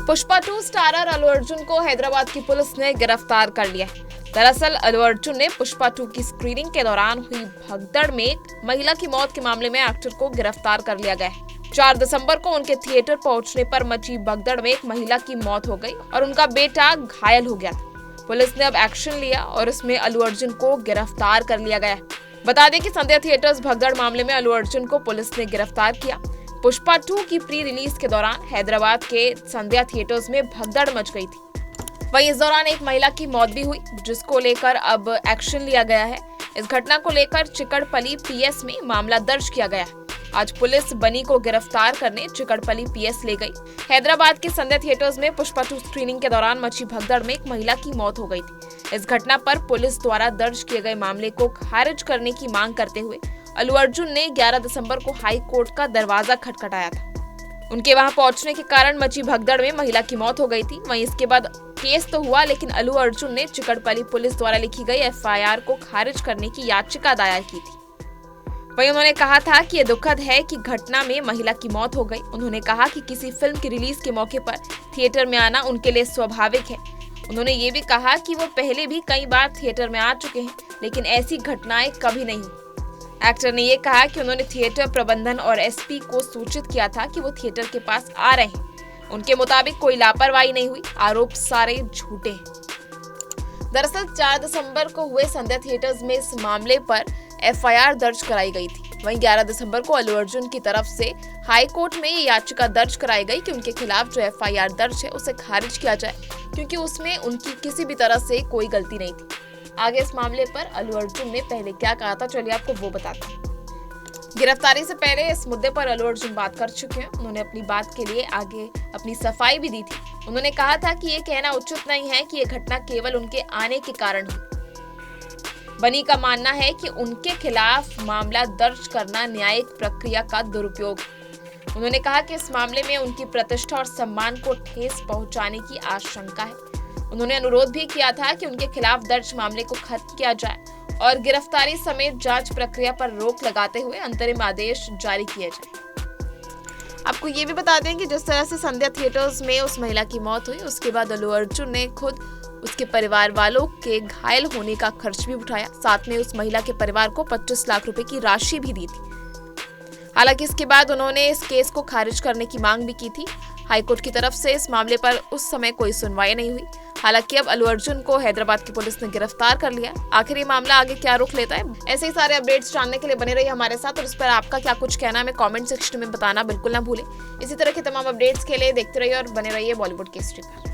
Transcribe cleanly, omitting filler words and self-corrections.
Pushpa 2 starrer Allu Arjun को हैदराबाद की police ने गिरफ्तार कर लिया है। दरअसल अल्लू अर्जुन ने पुष्पा 2 की स्क्रीनिंग के दौरान हुई भगदड़ में एक महिला की मौत के मामले में एक्टर को गिरफ्तार कर लिया गया है। 4 दिसंबर को उनके थिएटर पहुंचने पर मची भगदड़ में एक महिला की मौत हो गई और उनका बेटा घायल हो गया था। पुलिस ने अब एक्शन लिया और इसमें अल्लू अर्जुन को गिरफ्तार कर लिया गया है। बता दें कि संध्या थिएटर्स भगदड़ मामले में अल्लू अर्जुन को पुलिस ने गिरफ्तार किया। पुष्पा 2 की प्री रिलीज के दौरान हैदराबाद के संध्या थिएटर्स में भगदड़ मच गई थी। वहीं इस दौरान एक महिला की मौत भी हुई, जिसको लेकर अब एक्शन लिया गया है। इस घटना को लेकर चिकड़पली पीएस में मामला दर्ज किया गया है। आज पुलिस बनी को गिरफ्तार करने चिकड़पली पीएस ले गई। हैदराबाद के संध्या थिएटर्स में पुष्पा 2 स्क्रीनिंग के दौरान मची भगदड़ में एक महिला की मौत हो गई थी। इस घटना पर पुलिस द्वारा दर्ज किए गए मामले को खारिज करने की मांग करते हुए अल्लू अर्जुन ने 11 दिसंबर को हाई कोर्ट का दरवाजा खटखटाया था। उनके वहां पहुंचने के कारण मची भगदड़ में महिला की मौत हो गई थी। वहीं इसके बाद केस तो हुआ, लेकिन अल्लू अर्जुन ने चिकड़पली पुलिस द्वारा लिखी गई एफआईआर को खारिज करने की याचिका दायर की थी। वहीं उन्होंने कहा था कि ये दुखद है कि घटना में महिला की मौत हो गई। उन्होंने कहा कि किसी फिल्म की रिलीज के मौके पर थिएटर में आना उनके लिए स्वाभाविक है। उन्होंने ये भी कहा कि वो पहले भी कई बार थिएटर में आ चुके हैं, लेकिन ऐसी घटनाएं कभी नहीं। एक्टर ने ये कहा कि उन्होंने थिएटर प्रबंधन और एसपी को सूचित किया था कि वो थिएटर के पास आ रहे हैं। उनके मुताबिक कोई लापरवाही नहीं हुई। आरोप सारे झूठे हैं। दरअसल 4 दिसंबर को हुए संध्या थिएटर्स में इस मामले पर एफआईआर दर्ज कराई गई थी। वहीं 11 दिसंबर को अल्लू अर्जुन की तरफ से हाई कोर्ट में ये याचिका दर्ज कराई गई कि उनके खिलाफ जो एफआईआर दर्ज है उसे खारिज किया जाए, क्योंकि उसमें उनकी किसी भी तरह से कोई गलती नहीं थी। आगे इस मामले पर अल्लू अर्जुन ने पहले क्या कहा था, चलिए आपको वो बताते हैं। गिरफ्तारी से पहले इस मुद्दे पर अल्लू अर्जुन बात कर चुके हैं। उन्होंने अपनी बात के लिए आगे अपनी सफाई भी दी थी। उन्होंने कहा था कि ये कहना उचित नहीं है कि ये घटना केवल उनके आने के कारण हुई। बनी का मानना है कि उनके खिलाफ मामला दर्ज करना न्यायिक प्रक्रिया का दुरुपयोग है। उन्होंने कहा कि इस मामले में उनकी प्रतिष्ठा और सम्मान को ठेस पहुंचाने की आशंका है। उन्होंने अनुरोध भी किया था कि उनके खिलाफ दर्ज मामले को खत्म किया जाए और गिरफ्तारी समेत जांच प्रक्रिया पर रोक लगाते हुए अंतरिम आदेश जारी किए जाए। आपको ये भी बता दें कि जिस तरह से संध्या थिएटर्स में उस महिला की मौत हुई, उसके बाद अल्लू अर्जुन ने खुद उसके परिवार वालों के घायल होने का खर्च भी उठाया। साथ में उस महिला के परिवार को 25 लाख रुपए की राशि भी दी थी। हालांकि इसके बाद उन्होंने इस केस को खारिज करने की मांग भी की थी। हाईकोर्ट की तरफ से इस मामले पर उस समय कोई सुनवाई नहीं हुई। हालांकि अब अल्लू अर्जुन को हैदराबाद की पुलिस ने गिरफ्तार कर लिया। आखिर ये मामला आगे क्या रुख लेता है, ऐसे ही सारे अपडेट्स जानने के लिए बने रहिए हमारे साथ और इस पर आपका क्या कुछ कहना है कमेंट सेक्शन में बताना बिल्कुल ना भूलें। इसी तरह के तमाम अपडेट्स के लिए देखते रहिए और बने रहिए बॉलीवुड केसरी पर।